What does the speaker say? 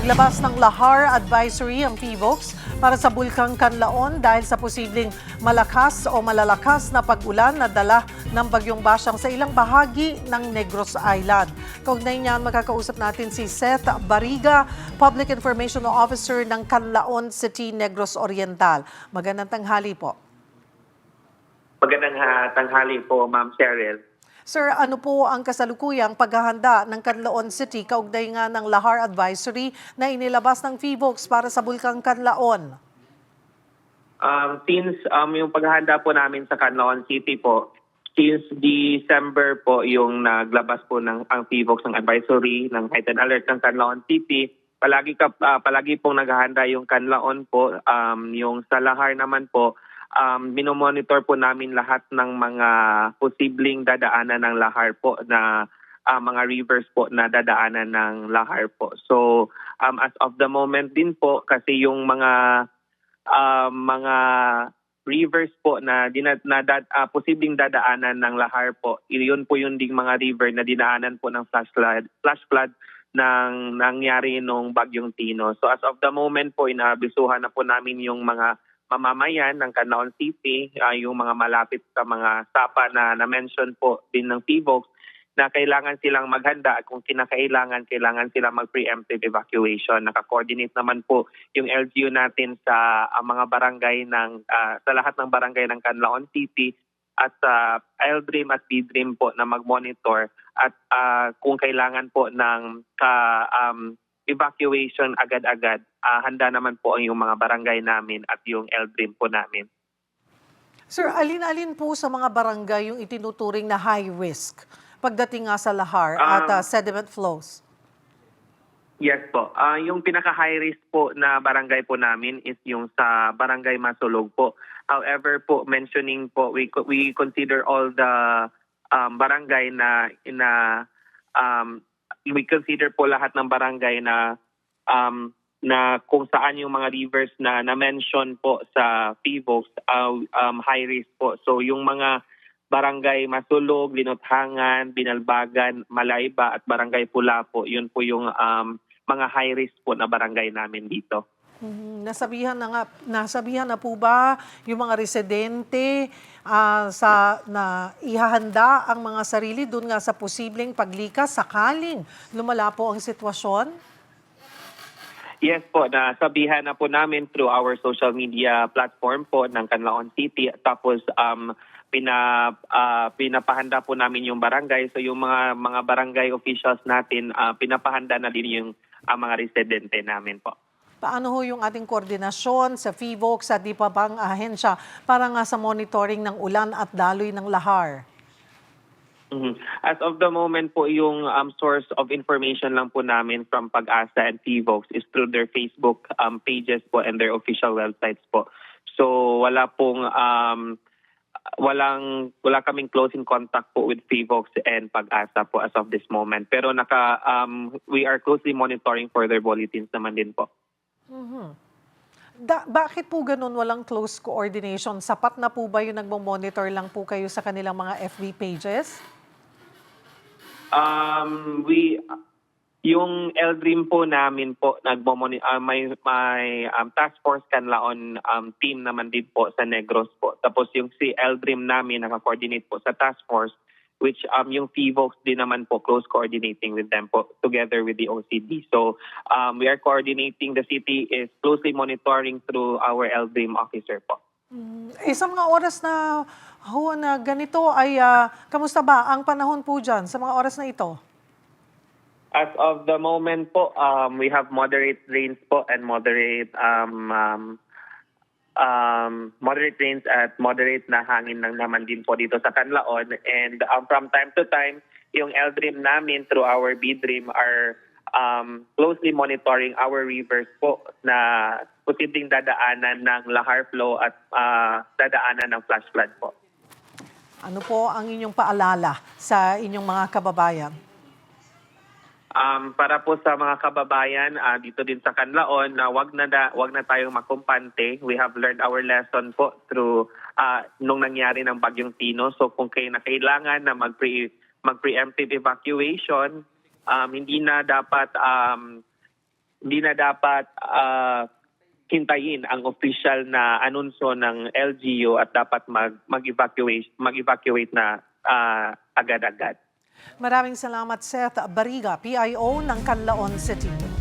Naglabas ng lahar advisory ang PHIVOLCS para sa Bulkang Kanlaon dahil sa posibleng malakas o malalakas na pag-ulan na dala ng bagyong Basyang sa ilang bahagi ng Negros Island. Kaugnay niyan, makakausap natin si Seth Bariga, Public Information Officer ng Canlaon City, Negros Oriental. Magandang tanghali po. Magandang tanghali po, Ma'am Cheryl. Sir, ano po ang kasalukuyang paghahanda ng Canlaon City kaugnay nga ng lahar advisory na inilabas ng PHIVOLCS para sa Bulkang Canlaon? Since yung paghahanda po namin sa Canlaon City po, since December po yung naglabas po ng ang PHIVOLCS ng advisory ng heightened alert ng Canlaon City, palagi pong naghahanda yung Canlaon po, yung sa lahar naman po. Minomonitor po namin lahat ng mga posibleng dadaanan ng lahar po na mga rivers po na dadaanan ng lahar po. So as of the moment din po kasi yung mga rivers po na posibleng dadaanan ng lahar po, iyon po yung ding mga river na dinaanan po ng flash flood nang nangyari nung Bagyong Tino. So as of the moment po, inaabisuhan na po namin yung mga mamamayan ng Canlaon City, yung mga malapit sa mga sapa na na-mention po din ng PHIVOLCS na kailangan silang maghanda at kung kailangan silang mag-preemptive evacuation. Naka-coordinate naman po yung LGU natin sa mga barangay sa lahat ng barangay ng Canlaon City at sa LDRIM at BDRIM po na mag-monitor at kung kailangan po ng evacuation agad-agad, handa naman po ang yung mga barangay namin at yung LDRIM po namin. Sir, alin-alin po sa mga barangay yung itinuturing na high risk pagdating nga sa lahar at sediment flows? Yes po. Yung pinaka-high risk po na barangay po namin is yung sa Barangay Masulog po. However po, mentioning po, we consider all the barangay we consider po lahat ng barangay na kung saan yung mga rivers na na-mention po sa PHIVOLCS high risk po. So yung mga barangay Masulog, Linuthangan, Binalbagan, Malayba at Barangay Pula po, yun po yung mga high risk po na barangay namin dito. Nasabihan na po ba yung mga residente na ihahanda ang mga sarili doon nga sa posibleng paglikas sakaling lumala po ang sitwasyon? Yes po, nasabihan na po namin through our social media platform po ng Canlaon City. Tapos pinapahanda po namin yung barangay. So yung mga barangay officials natin, pinapahanda na din yung mga residente namin po. Paano ho yung ating koordinasyon sa PHIVOLCS at di pa bang ahensya para nga sa monitoring ng ulan at daloy ng lahar? As of the moment po, yung source of information lang po namin from Pag-asa and PHIVOLCS is through their Facebook pages po and their official websites po. So wala kaming close in contact po with PHIVOLCS and Pag-asa po as of this moment. Pero we are closely monitoring further bulletins naman din po. Bakit po ganun walang close coordination? Sapat na po ba yung nagmo-monitor lang po kayo sa kanilang mga FB pages? Yung LDRIM po namin po may task force Canlaon team naman din po sa Negros po. Tapos yung si LDRIM namin naka-coordinate po sa task force, which yung PHIVOLCS din naman po close coordinating with them po together with the OCD. So we are coordinating, the city is closely monitoring through our LDRIM officer po. Sa mga oras na ganito ay kamusta ba ang panahon po dyan sa mga oras na ito? As of the moment po, we have moderate rains po and moderate rains at moderate na hangin lang naman din po dito sa Canlaon. And from time to time, yung LDRIM namin through our BDRIM are closely monitoring our rivers po na posibleng dadaanan ng lahar flow at dadaanan ng flash flood po. Ano po ang inyong paalala sa inyong mga kababayan? Para po sa mga kababayan dito din sa Canlaon na wag na tayong makumpante. We have learned our lesson po through nung nangyari ng Bagyong Tino. So kung kailangan na mag-preemptive evacuation, hindi na dapat hindi na dapat hintayin ang official na anunsyo ng LGU at dapat mag-evacuate na agad-agad. Maraming salamat, Seth Bariga, PIO ng Canlaon City.